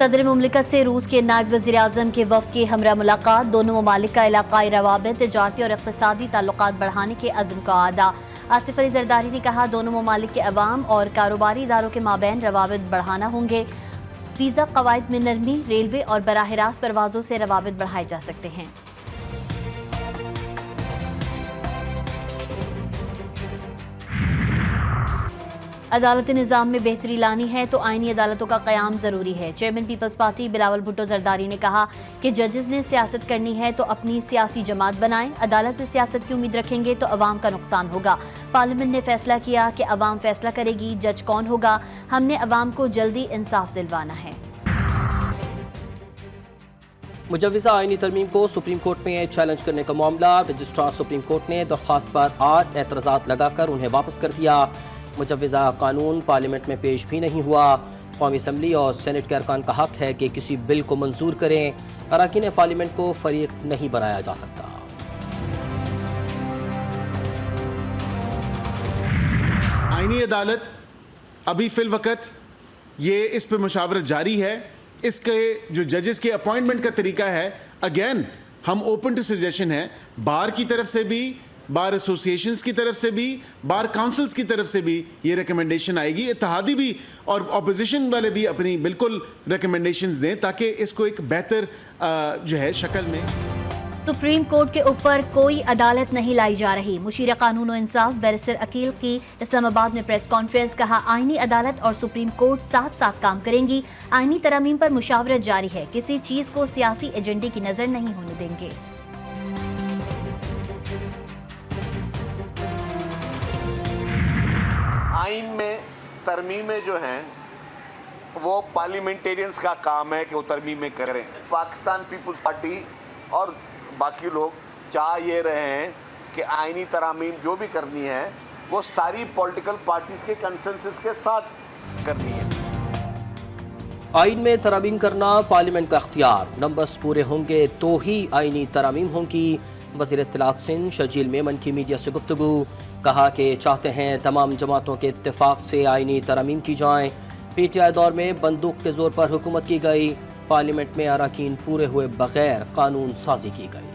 सदर मुमलिकत से रूस के नायब वज़ीर आज़म के वफ़द की हमरा मुलाकात। दोनों ममालिक का इलाकाई रवाबित, तिजारती और इक़्तिसादी ताल्लुकात बढ़ाने के अज़्म का आदा। आसिफ अली ज़रदारी ने कहा, दोनों ममालिक के अवाम और कारोबारी इदारों के माबैन रवाबित बढ़ाना होंगे। वीज़ा क़वाइद में नरमी, रेलवे और बराह रास्त परवाज़ों से रवाबित बढ़ाए जा सकते हैं। अदालती निज़ाम में बेहतरी लानी है तो आईनी अदालतों का क़याम ज़रूरी है। Chairman Peoples Party Bilawal Bhutto Zardari ने कहा कि जजेस ने सियासत करनी है तो अपनी सियासी जमात बनाएं। अदालत से सियासत की उम्मीद रखेंगे तो अवाम का नुकसान होगा। पार्लियामेंट ने फैसला किया कि अवाम फैसला करेगी जज कौन होगा। हमने अवाम को जल्दी इंसाफ दिलवाना है। मुजव्वज़ा आईनी तरमीम को सुप्रीम कोर्ट में चैलेंज करने का मामला। रजिस्ट्रार सुप्रीम कोर्ट ने दरख्वास्त पर 8 एतराज़ात लगाकर उन्हें वापस कर दिया। मुजव्वज़ा कानून पार्लियामेंट में पेश भी नहीं हुआ। कौमी असम्बली और सेनेट के अरकान का हक है कि किसी बिल को मंजूर करें। अरकान पार्लियामेंट को फरीक नहीं बनाया जा सकता। आईनी अदालत अभी फिल वक्त ये इस पर मुशावरत जारी है। इसके जो जजेस के अपॉइंटमेंट का तरीका है, अगेन हम ओपन टू सजेशन है। बार की तरफ से भी, बार एसोसिएशंस की तरफ से भी, बार काउंसिल्स की तरफ से भी ये रिकमेंडेशन आएगी। इत्तेहादी भी और अपोजिशन वाले भी अपनी बिल्कुल रिकमेंडेशंस दें ताकि इसको एक बेहतर जो है शक्ल में। सुप्रीम कोर्ट के ऊपर कोई अदालत नहीं लाई जा रही। मुशीर कानून और इंसाफ बैरिस्टर अकील की इस्लामाबाद में प्रेस कॉन्फ्रेंस। कहा, आईनी अदालत और सुप्रीम कोर्ट साथ साथ काम करेंगी। आईनी तरामीम पर मुशावरत जारी है। किसी चीज को सियासी एजेंडे की नजर नहीं होने देंगे। आइन में तरमीमें जो हैं वो पार्लियामेंटेरियंस का काम है कि वो तरमीमें करें। पाकिस्तान पीपल्स पार्टी और बाकी लोग चाह ये रहे हैं कि आइनी तरामीम जो भी करनी है वो सारी पॉलिटिकल पार्टीज के कंसेंसस के साथ करनी है। आइन में तरामीम करना पार्लियामेंट का अख्तियार। नंबर्स पूरे होंगे तो ही आइनी तरामीम होंगी। वज़ीर इत्तलात सिंध शजील मेमन की मीडिया से गुफ्तगू। कहा कि चाहते हैं तमाम जमातों के इत्तेफाक से आइनी तरामीम की जाएँ। पीटीआई दौर में बंदूक के जोर पर हुकूमत की गई। पार्लियामेंट में अरकान पूरे हुए बगैर कानून साजी की गई।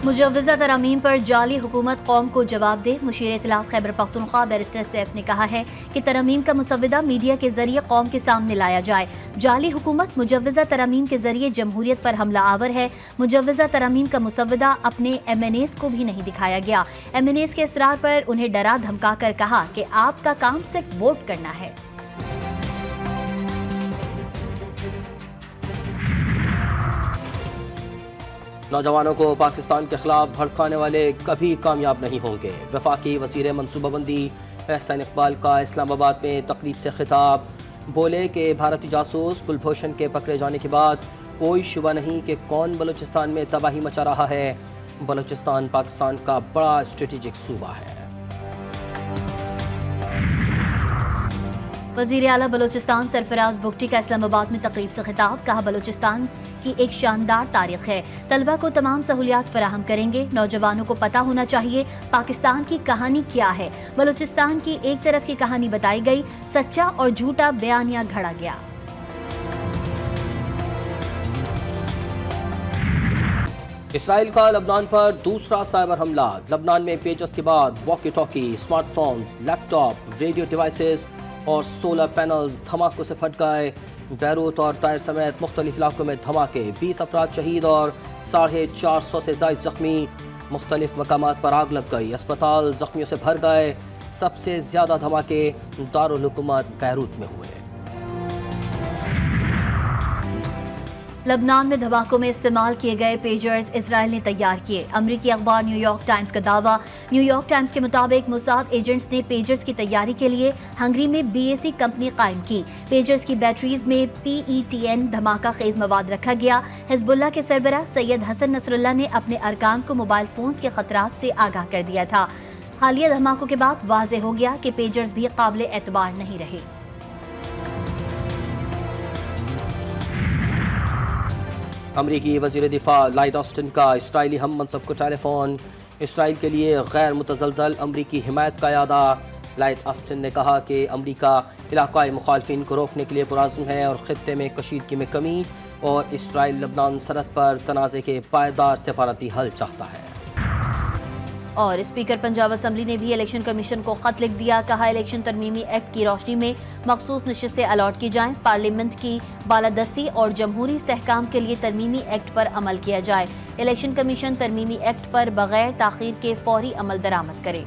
मुजव्वज़ा तरामीम पर जाली हुकूमत कौम को जवाब दे। मुशीर इत्तलाफ खैबर पख्तूनख्वा बैरिस्टर सैफ ने कहा है कि तरामीम का मुसव्वदा मीडिया के जरिए कौम के सामने लाया जाए। जाली हुकूमत मुजव्वज़ा तरामीम के जरिए जमहूरियत पर हमला आवर है। मुजव्वज़ा तरामीम का मुसव्वदा अपने MNAs को भी नहीं दिखाया गया। MNAs के इसरार पर उन्हें डरा धमका कर कहा कि आपका काम सिर्फ वोट करना है। नौजवानों को पाकिस्तान के खिलाफ भड़काने वाले कभी कामयाब नहीं होंगे। वफाकी वज़ीर मनसूबाबंदी एहसान इकबाल का इस्लामाबाद में तकरीब से खिताब। बोले कि भारतीय जासूस कुलभूषण के पकड़े जाने के बाद कोई शुबा नहीं कि कौन बलूचिस्तान में तबाही मचा रहा है। बलूचिस्तान पाकिस्तान का बड़ा स्ट्रेटेजिक सूबा है। वज़ीर आला बलूचिस्तान सरफराज भुगटी का इस्लामाबाद में तकरीब से खिताब। कहा, बलूचिस्तान की एक शानदार तारीख है। तलबा को तमाम सहूलियात फराहम करेंगे। नौजवानों को पता होना चाहिए पाकिस्तान की कहानी क्या है। बलूचिस्तान की एक तरफ की कहानी बताई गई, सच्चा और झूठा बयानिया घड़ा गया। इसराइल का लबनान पर दूसरा साइबर हमला। लबनान में पेजर्स के बाद walkie talkie, smartphones, laptop, radio devices और सोलर पैनल्स धमाकों से फट गए। बैरूत और ताइर समेत मुख्तलिफ इलाकों में धमाके। 20 अफराद शहीद और 450 से ज़ायद जख्मी। मुख्तलिफ मकामात पर आग लग गई। अस्पताल जख्मियों से भर गए। सबसे ज़्यादा धमाके दारुल हुकूमत बैरूत में हुए। लबनान में धमाकों में इस्तेमाल किए गए पेजर्स इसराइल ने तैयार किए। अमरीकी अखबार न्यूयॉर्क टाइम्स का दावा। न्यूयॉर्क टाइम्स के मुताबिक मोसाद एजेंट्स ने पेजर्स की तैयारी के लिए हंगरी में BAC कंपनी कायम की। पेजर्स की बैटरीज में PETN धमाका खेज मवाद रखा गया। हिजबुल्लाह के सरबराह सैयद हसन नसरुल्लाह ने अपने अरकान को मोबाइल फोन्स के खतरात से आगाह कर दिया था। हालिया धमाकों के बाद वाज़ेह हो गया कि पेजर्स भी काबिल एतबार नहीं रहे। अमरीकी वज़ीर दिफा लॉयड ऑस्टिन का इसराइली हम मनसब को टेलीफोन। इसराइल के लिए गैर मुतज़लज़ल अमरीकी हिमायत का यादा। لائٹ آسٹن نے کہا کہ امریکہ علاقائی مخالفین کو روکنے کے لیے پرعزم ہے اور خطے میں کشیدگی میں کمی اور اسرائیل لبنان سرحد پر تنازع کے پائیدار سفارتی حل چاہتا ہے۔ اور اسپیکر پنجاب اسمبلی نے بھی الیکشن کمیشن کو خط لکھ دیا، کہا الیکشن ترمیمی ایکٹ کی روشنی میں مخصوص نشستیں الاٹ کی جائیں، پارلیمنٹ کی بالادستی اور جمہوری استحکام کے لیے ترمیمی ایکٹ پر عمل کیا جائے، الیکشن کمیشن ترمیمی ایکٹ پر بغیر تاخیر کے فوری عمل درآمد کرے۔